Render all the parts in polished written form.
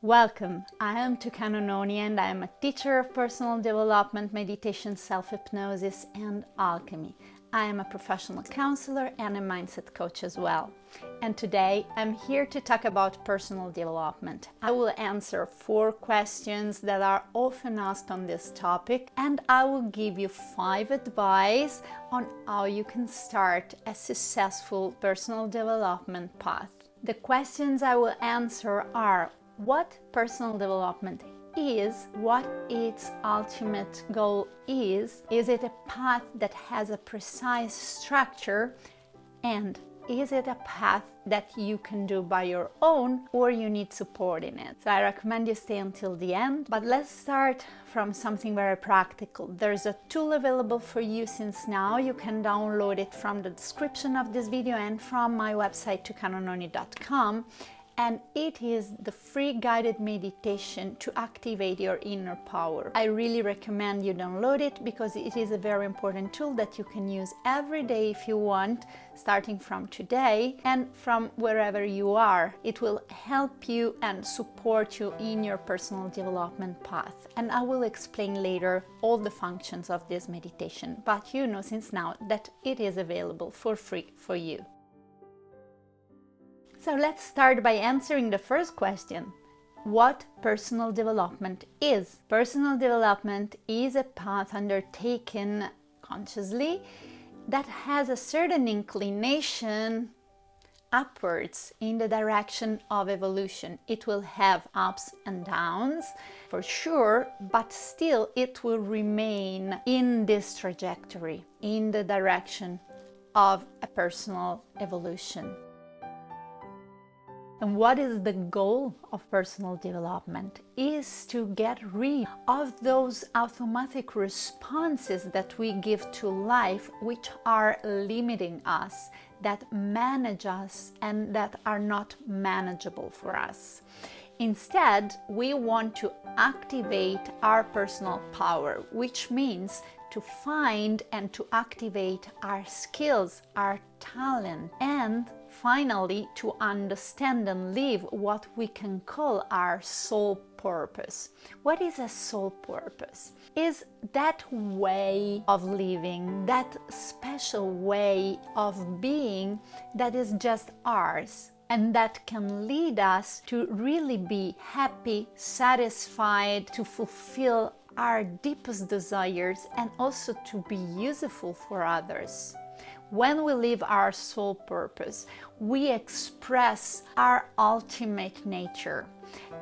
Welcome, I am Tucano Noni and I am a teacher of personal development, meditation, self-hypnosis and alchemy. I am a professional counselor and a mindset coach as well. And today I'm here to talk about personal development. I will answer 4 questions that are often asked on this topic, and I will give you 5 advice on how you can start a successful personal development path. The questions I will answer are: what personal development is, what its ultimate goal is it a path that has a precise structure, and is it a path that you can do by your own or you need support in it? So I recommend you stay until the end, but let's start from something very practical. There's a tool available for you since now. You can download it from the description of this video and from my website tucanononi.com. And it is the free guided meditation to activate your inner power. I really recommend you download it because it is a very important tool that you can use every day if you want, starting from today and from wherever you are. It will help you and support you in your personal development path. And I will explain later all the functions of this meditation, but you know since now that it is available for free for you. So let's start by answering the first question. What personal development is? Personal development is a path undertaken consciously that has a certain inclination upwards in the direction of evolution. It will have ups and downs for sure, but still it will remain in this trajectory, in the direction of a personal evolution. And what is the goal of personal development? Is to get rid of those automatic responses that we give to life, which are limiting us, that manage us, and that are not manageable for us. Instead, we want to activate our personal power, which means to find and to activate our skills, our talent, and finally to understand and live what we can call our soul purpose. What is a soul purpose? Is that way of living, that special way of being that is just ours, and that can lead us to really be happy, satisfied, to fulfill our deepest desires, and also to be useful for others. When we live our soul purpose, we express our ultimate nature.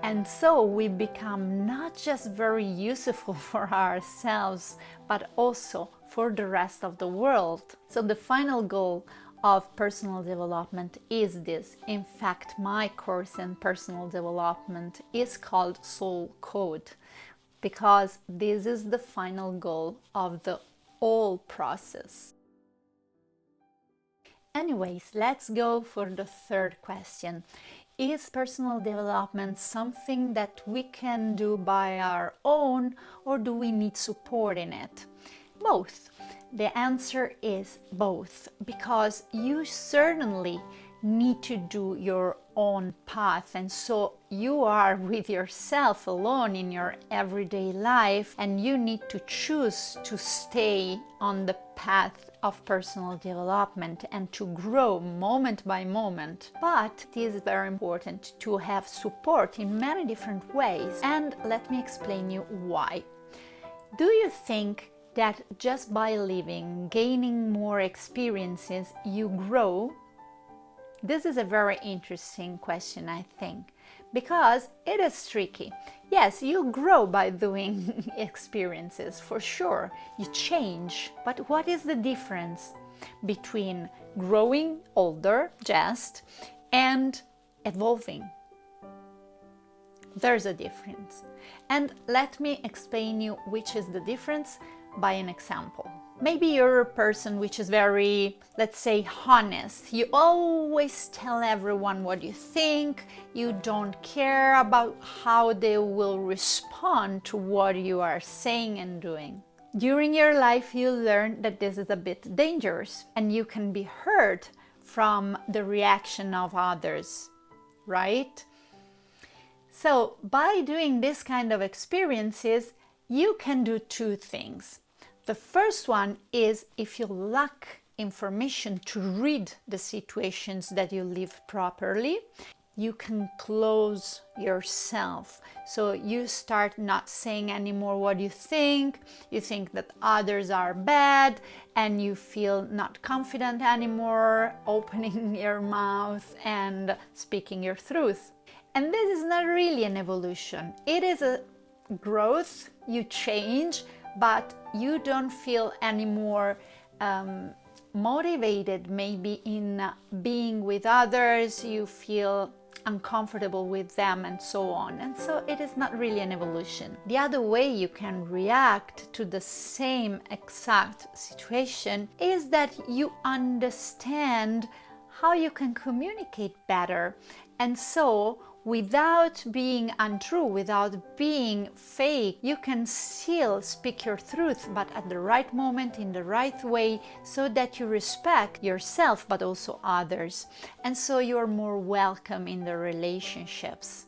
And so we become not just very useful for ourselves, but also for the rest of the world. So the final goal of personal development is this. In fact, my course in personal development is called Soul Code, because this is the final goal of the whole process. Anyways, let's go for the third question. Is personal development something that we can do by our own, or do we need support in it? Both. The answer is both, because you certainly need to do your own path, and so you are with yourself alone in your everyday life, and you need to choose to stay on the path of personal development and to grow moment by moment. But it is very important to have support in many different ways, and let me explain you why. Do you think that just by living, gaining more experiences, you grow? This is a very interesting question, I think, because it is tricky. Yes, you grow by doing experiences, for sure. You change. But what is the difference between growing older, just, and evolving? There's a difference. And let me explain you which is the difference by an example. Maybe you're a person which is very, let's say, honest. You always tell everyone what you think. You don't care about how they will respond to what you are saying and doing. During your life, you learn that this is a bit dangerous and you can be hurt from the reaction of others, right? So by doing this kind of experiences, you can do two things. The first one is, if you lack information to read the situations that you live properly, you can close yourself. So you start not saying anymore what you think that others are bad, and you feel not confident anymore opening your mouth and speaking your truth. And this is not really an evolution. It is a growth, you change, but you don't feel anymore motivated maybe in being with others, you feel uncomfortable with them and so on. And so it is not really an evolution. The other way you can react to the same exact situation is that you understand how you can communicate better. And so without being untrue, without being fake, you can still speak your truth, but at the right moment, in the right way, so that you respect yourself, but also others. And so you're more welcome in the relationships.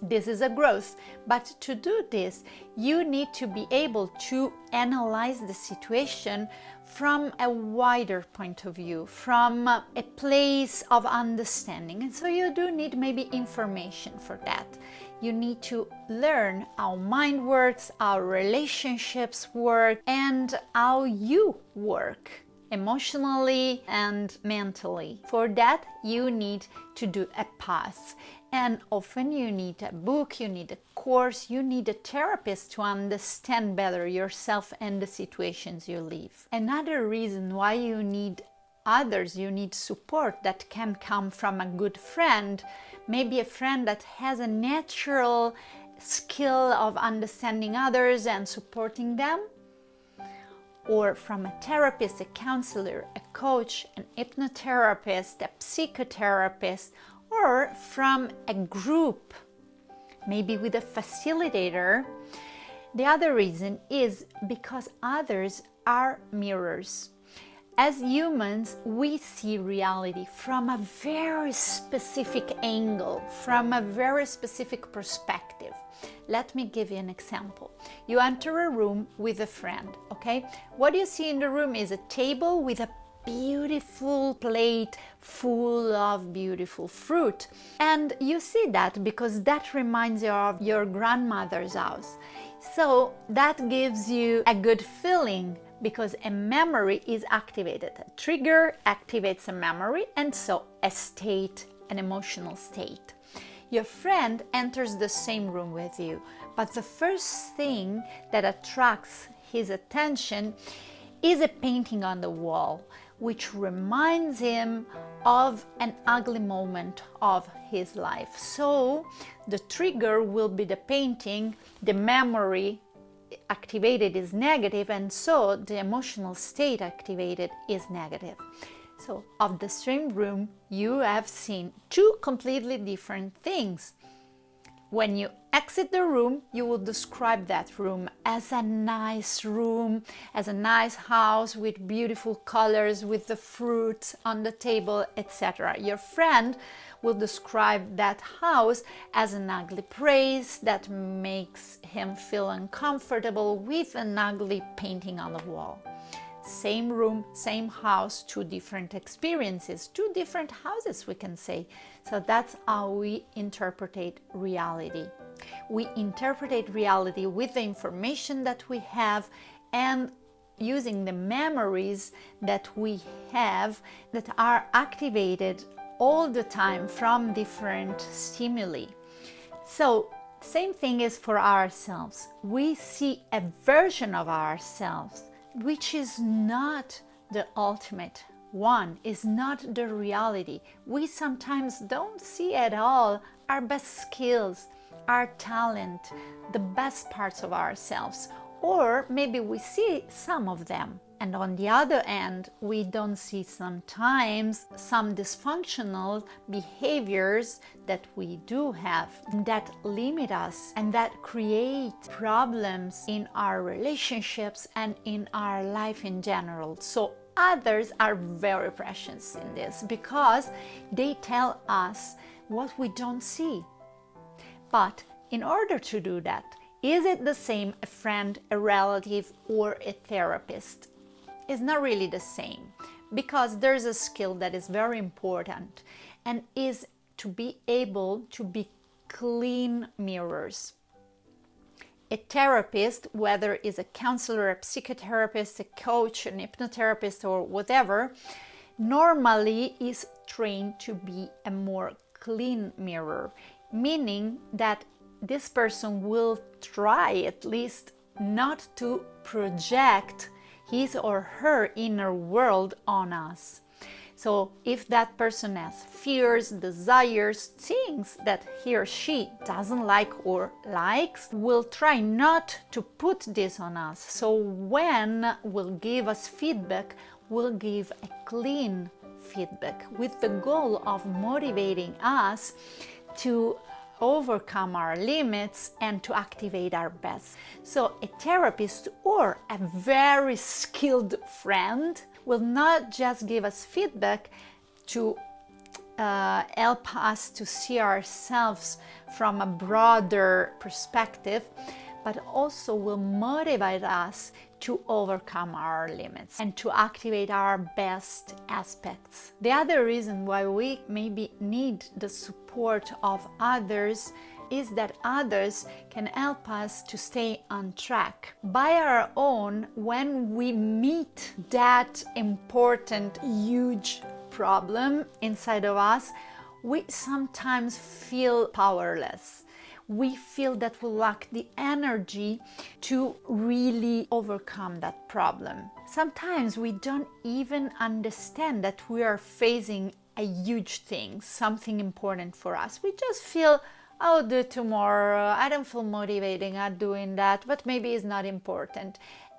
This is a growth, but to do this, you need to be able to analyze the situation from a wider point of view, from a place of understanding. And so you do need maybe information for that. You need to learn how mind works, how relationships work, and how you work emotionally and mentally. For that, you need to do a path. And often you need a book, you need a course, you need a therapist to understand better yourself and the situations you live. Another reason why you need others, you need support that can come from a good friend, maybe a friend that has a natural skill of understanding others and supporting them, or from a therapist, a counselor, a coach, an hypnotherapist, a psychotherapist, or from a group, maybe with a facilitator. The other reason is because others are mirrors. As humans, we see reality from a very specific angle, from a very specific perspective. Let me give you an example. You enter a room with a friend, okay? What you see in the room is a table with a beautiful plate full of beautiful fruit. And you see that because that reminds you of your grandmother's house. So that gives you a good feeling because a memory is activated. A trigger activates a memory, and so a state, an emotional state. Your friend enters the same room with you, but the first thing that attracts his attention is a painting on the wall, which reminds him of an ugly moment of his life. So the trigger will be the painting, the memory activated is negative, and so the emotional state activated is negative. So of the same room, you have seen two completely different things. When you exit the room, you will describe that room as a nice room, as a nice house with beautiful colors, with the fruits on the table, etc. Your friend will describe that house as an ugly place that makes him feel uncomfortable with an ugly painting on the wall. Same room, same house, two different experiences, two different houses, we can say. So that's how we interpret reality. We interpret reality with the information that we have and using the memories that we have that are activated all the time from different stimuli. So same thing is for ourselves. We see a version of ourselves which is not the ultimate one, is not the reality. We sometimes don't see at all our best skills, our talent, the best parts of ourselves, or maybe we see some of them. And on the other end, we don't see sometimes some dysfunctional behaviors that we do have that limit us and that create problems in our relationships and in our life in general. So others are very precious in this because they tell us what we don't see. But in order to do that, is it the same a friend, a relative, or a therapist? It's not really the same, because there's a skill that is very important and is to be able to be clean mirrors. A therapist, whether it's a counselor, a psychotherapist, a coach, an hypnotherapist, or whatever, normally is trained to be a more clean mirror, meaning that this person will try at least not to project his or her inner world on us. So if that person has fears, desires, things that he or she doesn't like or likes, will try not to put this on us. So when will give us feedback, we'll give a clean feedback with the goal of motivating us to overcome our limits and to activate our best. So a therapist or a very skilled friend will not just give us feedback to help us to see ourselves from a broader perspective, but also will motivate us to overcome our limits and to activate our best aspects. The other reason why we maybe need the support of others is that others can help us to stay on track. By our own, when we meet that important, huge problem inside of us, we sometimes feel powerless. We feel that we lack the energy to really overcome that problem. Sometimes we don't even understand that we are facing a huge thing, something important for us. We just feel, I'll do it tomorrow, I don't feel motivating at doing that, but maybe it's not important.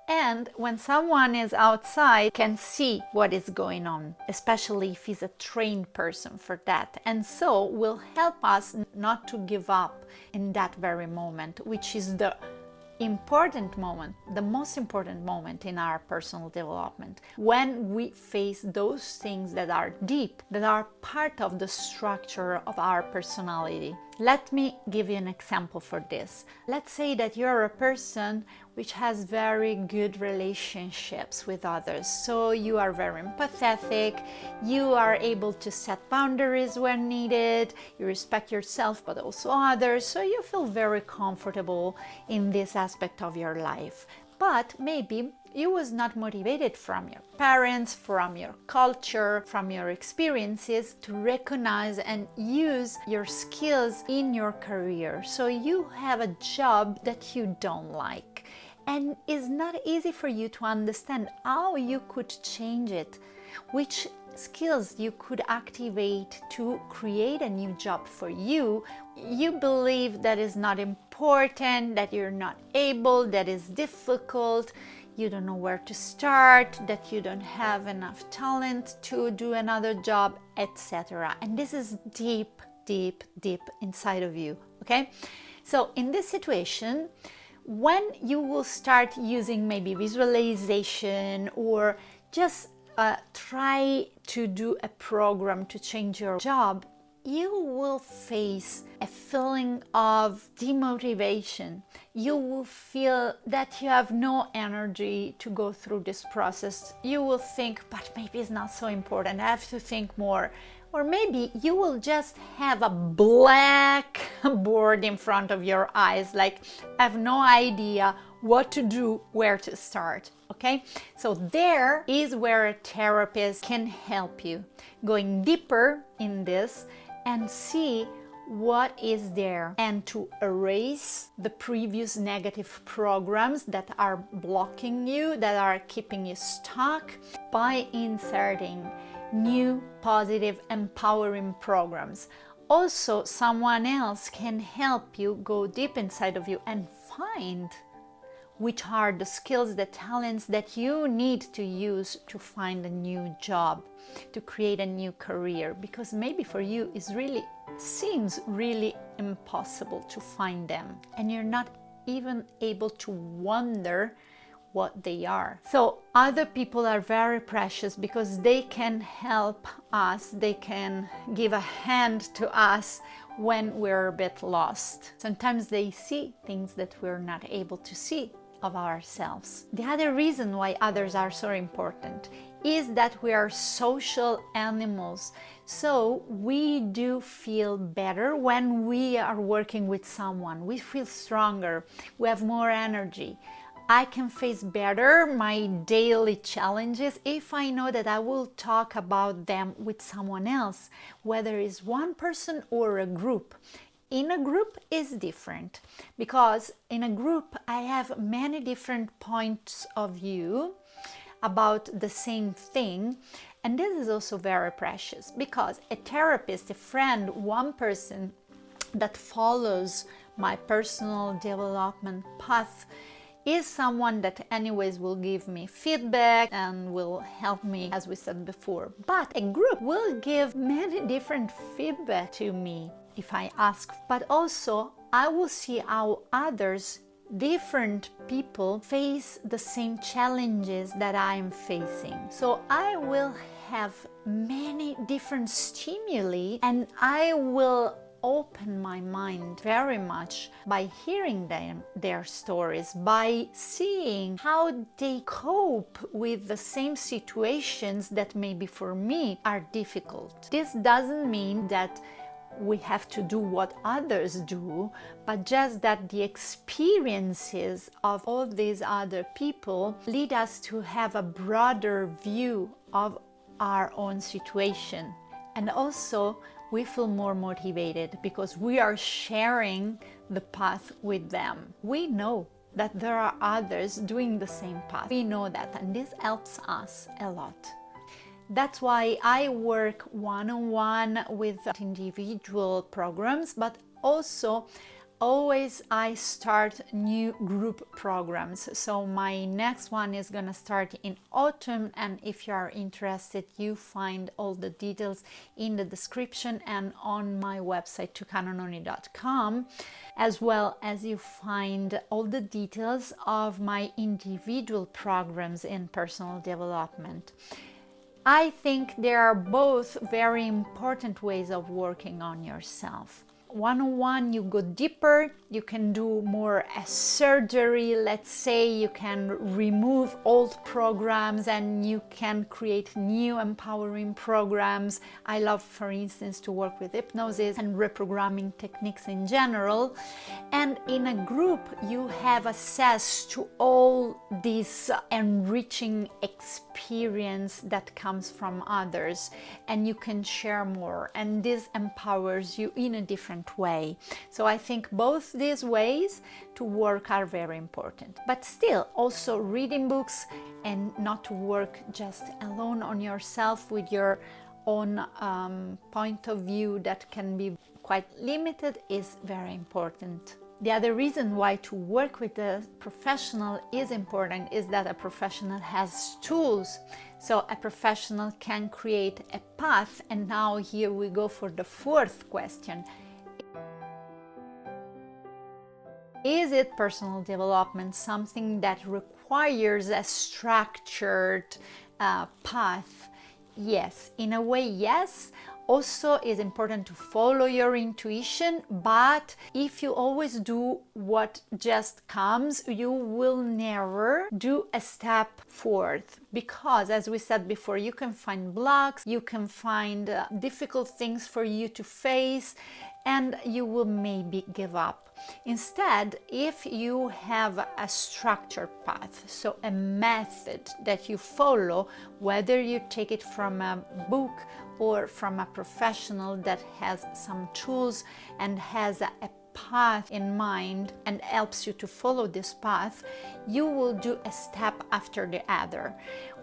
And when someone is outside, can see what is going on, especially if he's a trained person for that, and so will help us not to give up in that very moment, which is the important moment, the most important moment in our personal development, when we face those things that are deep, that are part of the structure of our personality. Let me give you an example for this. Let's say that you're a person which has very good relationships with others. So you are very empathetic, you are able to set boundaries when needed, you respect yourself but also others, so you feel very comfortable in this aspect of your life. But maybe you was not motivated from your parents, from your culture, from your experiences to recognize and use your skills in your career. So you have a job that you don't like, and it's not easy for you to understand how you could change it, which skills you could activate to create a new job for you. You believe that is not important, that you're not able, that is difficult, you don't know where to start, that you don't have enough talent to do another job, etc. And this is deep, deep, deep inside of you, okay? So in this situation, when you will start using maybe visualization or just try to do a program to change your job, you will face a feeling of demotivation. You will feel that you have no energy to go through this process. You will think, but maybe it's not so important, I have to think more. Or maybe you will just have a black board in front of your eyes, like I have no idea what to do, where to start, okay? So there is where a therapist can help you, going deeper in this and see what is there, and to erase the previous negative programs that are blocking you, that are keeping you stuck, by inserting new positive empowering programs. Also, someone else can help you go deep inside of you and find which are the skills, the talents that you need to use to find a new job, to create a new career, because maybe for you it really seems really impossible to find them, and you're not even able to wonder what they are. So other people are very precious because they can help us, they can give a hand to us when we're a bit lost. Sometimes they see things that we're not able to see of ourselves. The other reason why others are so important is that we are social animals. So we do feel better when we are working with someone. We feel stronger, we have more energy. I can face better my daily challenges if I know that I will talk about them with someone else, whether it's one person or a group. In a group is different because in a group I have many different points of view about the same thing, and this is also very precious because a therapist, a friend, one person that follows my personal development path is someone that anyways will give me feedback and will help me, as we said before. But a group will give many different feedback to me if I ask, but also I will see how others, different people, face the same challenges that I am facing. So I will have many different stimuli and I will open my mind very much by hearing their stories, by seeing how they cope with the same situations that maybe for me are difficult. This doesn't mean that we have to do what others do, but just that the experiences of all these other people lead us to have a broader view of our own situation. And also we feel more motivated because we are sharing the path with them. We know that there are others doing the same path. We know that, and this helps us a lot. That's why I work one-on-one with individual programs, but also always I start new group programs. So my next one is gonna start in autumn, and if you are interested, you find all the details in the description and on my website tukanononi.com, as well as you find all the details of my individual programs in personal development. I think there are both very important ways of working on yourself. One-on-one, you go deeper, you can do more a surgery, let's say you can remove old programs and you can create new empowering programs. I love, for instance, to work with hypnosis and reprogramming techniques in general. And in a group, you have access to all this enriching experience that comes from others, and you can share more, and this empowers you in a different way. So I think both these ways to work are very important. But still, also reading books and not to work just alone on yourself with your own point of view that can be quite limited is very important. The other reason why to work with a professional is important is that a professional has tools. So a professional can create a path. And now here we go for the fourth question. Is it personal development something that requires a structured path? Yes, in a way, yes. Also, it's important to follow your intuition, but if you always do what just comes, you will never do a step forward. Because, as we said before, you can find blocks, you can find difficult things for you to face, and you will maybe give up. Instead, if you have a structured path, so a method that you follow, whether you take it from a book or from a professional that has some tools and has a path in mind and helps you to follow this path, you will do a step after the other.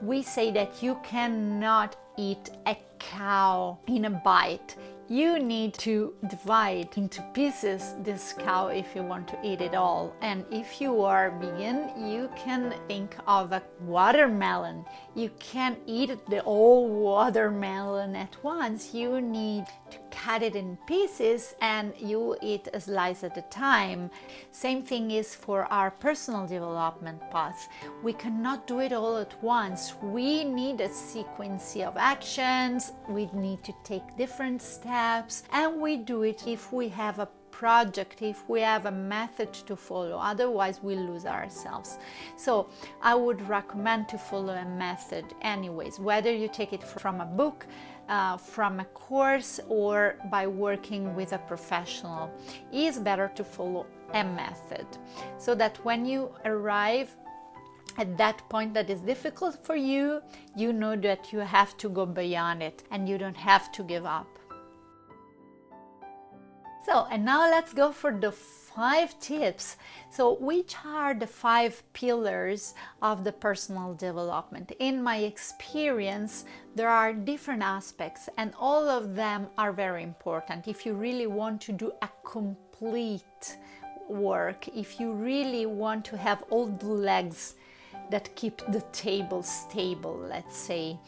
We say that you cannot eat a cow in a bite. You need to divide into pieces this cow if you want to eat it all. And if you are vegan, you can think of a watermelon. You can't eat the whole watermelon at once. You need to cut it in pieces and you eat a slice at a time. Same thing is for our personal development path. We cannot do it all at once. We need a sequence of actions. We need to take different steps, and we do it if we have a project, if we have a method to follow. Otherwise we lose ourselves. So I would recommend to follow a method anyways, whether you take it from a book, from a course, or by working with a professional. It is better to follow a method, so that when you arrive at that point that is difficult for you, you know that you have to go beyond it and you don't have to give up. So, and now let's go for the 5 tips. So, which are the 5 pillars of the personal development? In my experience, there are different aspects, and all of them are very important. If you really want to do a complete work, if you really want to have all the legs that keep the table stable, let's say.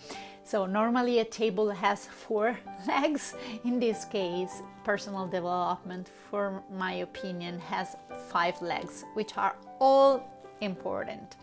So normally a table has 4 legs. In this case, personal development, for my opinion, has 5 legs, which are all important.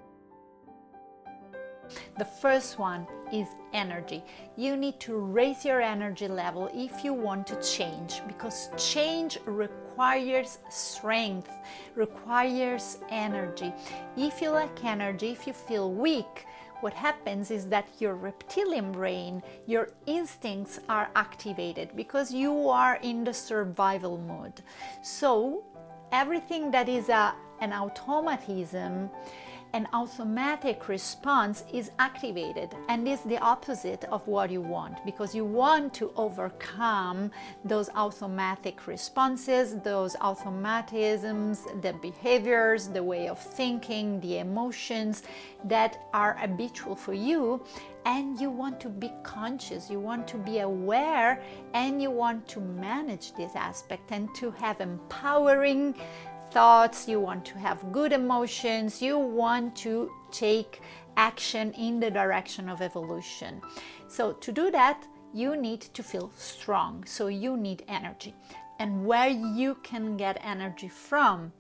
The first one is energy. You need to raise your energy level if you want to change, because change requires strength, requires energy. If you lack energy, if you feel weak, what happens is that your reptilian brain, your instincts are activated because you are in the survival mode. So everything that is an automatism, an automatic response is activated, and is the opposite of what you want, because you want to overcome those automatic responses, those automatisms, the behaviors, the way of thinking, the emotions that are habitual for you, and you want to be conscious, you want to be aware, and you want to manage this aspect and to have empowering thoughts, you want to have good emotions, you want to take action in the direction of evolution. So to do that, you need to feel strong, so you need energy. And where you can get energy from?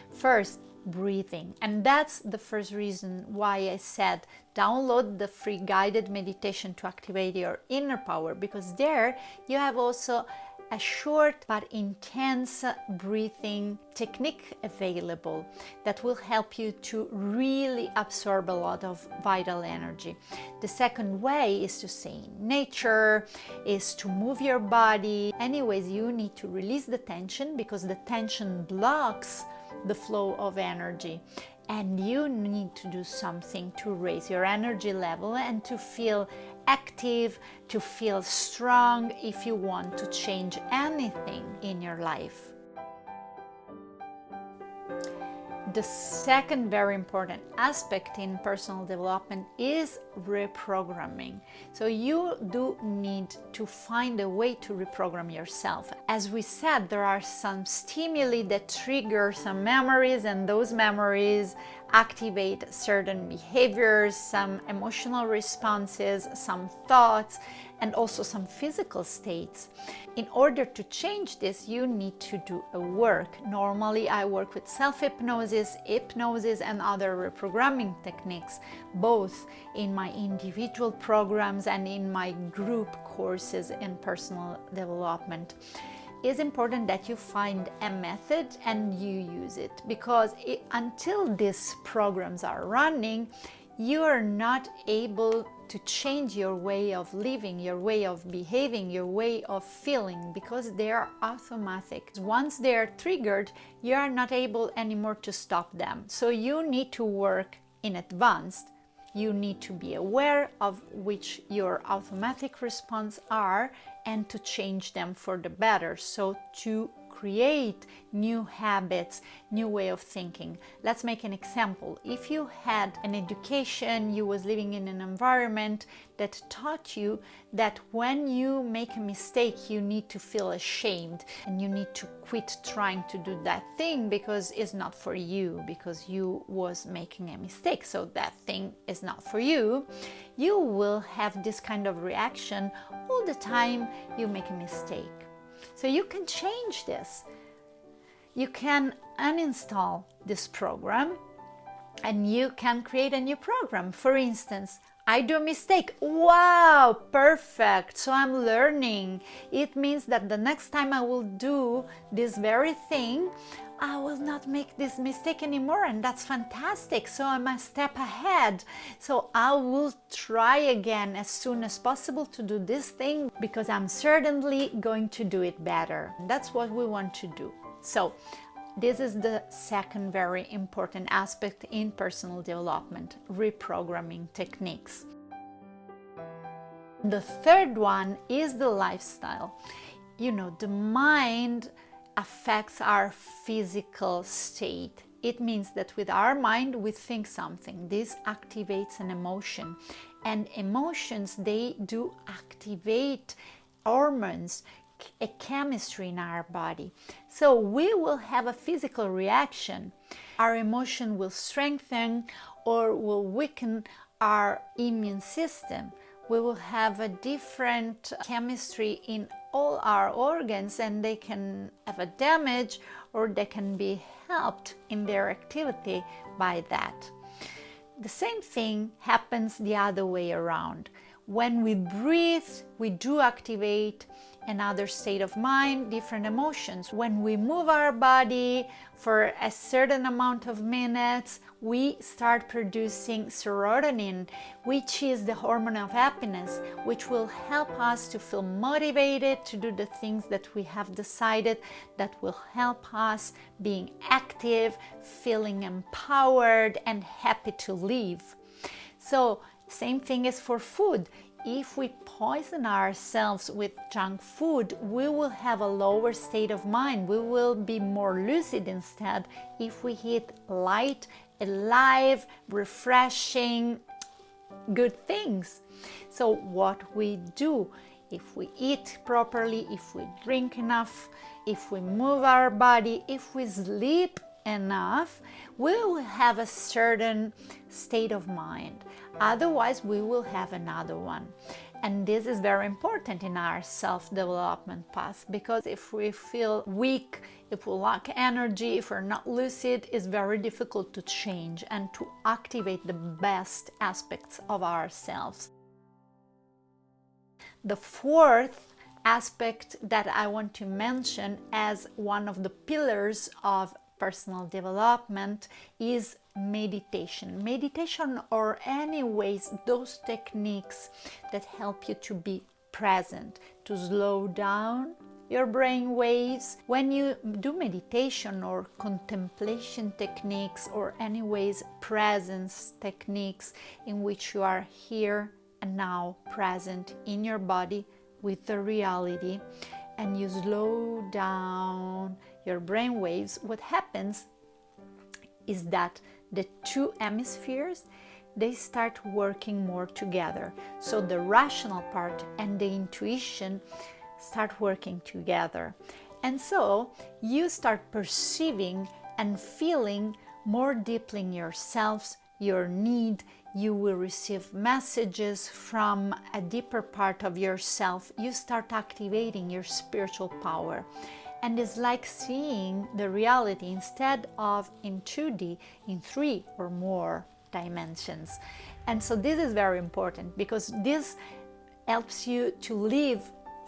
First, breathing. And that's the first reason why I said download the free guided meditation to activate your inner power, because there you have also a short but intense breathing technique available that will help you to really absorb a lot of vital energy. The second way is to stay in nature, is to move your body. Anyways, you need to release the tension, because the tension blocks the flow of energy. And you need to do something to raise your energy level and to feel active, to feel strong if you want to change anything in your life. The second very important aspect in personal development is reprogramming. So you do need to find a way to reprogram yourself. As we said, there are some stimuli that trigger some memories, and those memories activate certain behaviors, some emotional responses, some thoughts, and also some physical states. In order to change this, you need to do a work. Normally, I work with self-hypnosis, hypnosis, and other reprogramming techniques, both in my individual programs and in my group courses in personal development. It's important that you find a method and you use it, because until these programs are running, you are not able to change your way of living, your way of behaving, your way of feeling, because they are automatic. Once they are triggered, you are not able anymore to stop them. So you need to work in advance. You need to be aware of which your automatic response are and to change them for the better. So to create new habits, new way of thinking. Let's make an example. If you had an education, you was living in an environment that taught you that when you make a mistake, you need to feel ashamed and you need to quit trying to do that thing because it's not for you, because you was making a mistake, so that thing is not for you, you will have this kind of reaction all the time you make a mistake. So you can change this. You can uninstall this program and you can create a new program. For instance, I do a mistake. Wow, perfect. So I'm learning. It means that the next time I will do this very thing, I will not make this mistake anymore, and that's fantastic. So I'm a step ahead. So I will try again as soon as possible to do this thing because I'm certainly going to do it better. That's what we want to do. So this is the second very important aspect in personal development, reprogramming techniques. The third one is the lifestyle. You know, the mind affects our physical state. It means that with our mind we think something. This activates an emotion, and emotions, they do activate hormones, a chemistry in our body. So we will have a physical reaction. Our emotion will strengthen or will weaken our immune system. We will have a different chemistry in all our organs, and they can have a damage or they can be helped in their activity by that. The same thing happens the other way around. When we breathe, we do activate another state of mind, different emotions. When we move our body for a certain amount of minutes, we start producing serotonin, which is the hormone of happiness, which will help us to feel motivated to do the things that we have decided, that will help us being active, feeling empowered and happy to live. So same thing is for food. If we poison ourselves with junk food, we will have a lower state of mind. We will be more lucid instead if we eat light, alive, refreshing, good things. So what we do, if we eat properly, if we drink enough, if we move our body, if we sleep enough, we will have a certain state of mind. Otherwise, we will have another one. And this is very important in our self-development path, because if we feel weak, if we lack energy, if we're not lucid, it's very difficult to change and to activate the best aspects of ourselves. The fourth aspect that I want to mention as one of the pillars of personal development is meditation. Meditation, or anyways, those techniques that help you to be present, to slow down your brain waves. When you do meditation or contemplation techniques, or anyways presence techniques in which you are here and now present in your body with the reality, and you slow down your brain waves, what happens is that the two hemispheres, they start working more together. So the rational part and the intuition start working together. And so you start perceiving and feeling more deeply in yourselves your need. You will receive messages from a deeper part of yourself. You start activating your spiritual power. And it's like seeing the reality instead of in 2D, in 3 or more dimensions. And so this is very important, because this helps you to live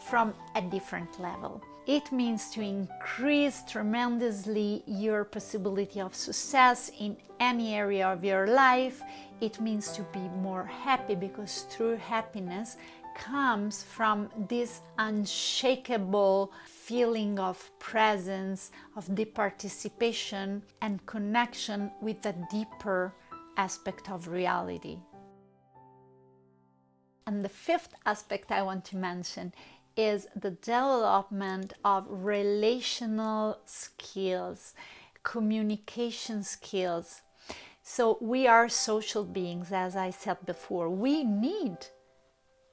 from a different level. It means to increase tremendously your possibility of success in any area of your life. It means to be more happy, because true happiness comes from this unshakable feeling of presence, of deep participation and connection with a deeper aspect of reality. And the fifth aspect I want to mention is the development of relational skills, communication skills. So we are social beings, as I said before. We need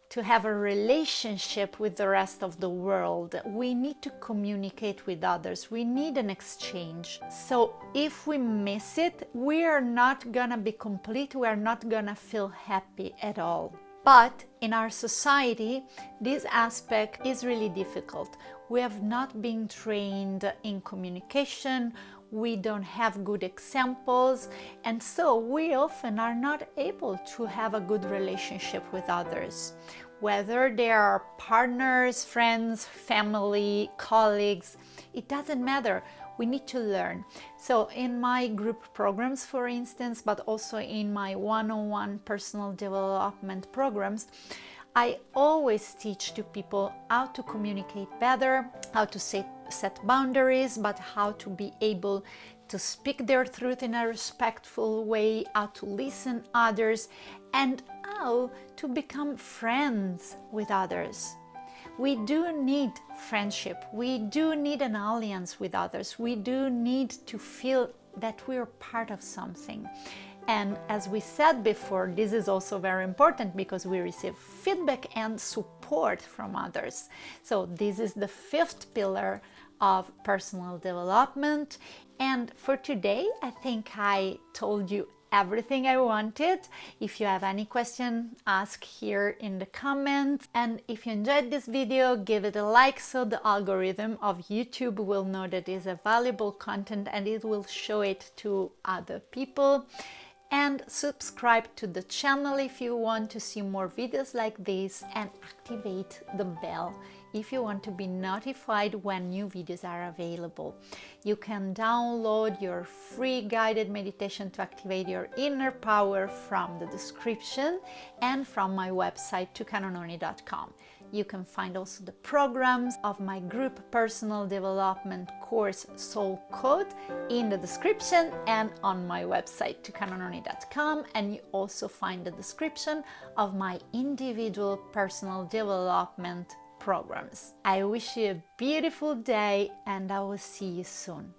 to have a relationship with the rest of the world. We need to communicate with others. We need an exchange. So if we miss it, we are not gonna be complete. We are not gonna feel happy at all. But in our society, this aspect is really difficult. We have not been trained in communication, we don't have good examples, and so we often are not able to have a good relationship with others. Whether they are partners, friends, family, colleagues, it doesn't matter. We need to learn. So in my group programs, for instance, but also in my one-on-one personal development programs, I always teach to people how to communicate better, how to set boundaries, but how to be able to speak their truth in a respectful way, how to listen others, and how to become friends with others. We do need friendship. We do need an alliance with others. We do need to feel that we're part of something. And as we said before, this is also very important because we receive feedback and support from others. So this is the fifth pillar of personal development. And for today, I think I told you everything I wanted. If you have any question, ask here in the comments. And if you enjoyed this video, give it a like so the algorithm of YouTube will know that it is a valuable content and it will show it to other people. And subscribe to the channel if you want to see more videos like this, and activate the bell if you want to be notified when new videos are available. You can download your free guided meditation to activate your inner power from the description and from my website tukanononi.com. You can find also the programs of my group personal development course Soul Code in the description and on my website tukanononi.com, and you also find the description of my individual personal development programs. I wish you a beautiful day and I will see you soon.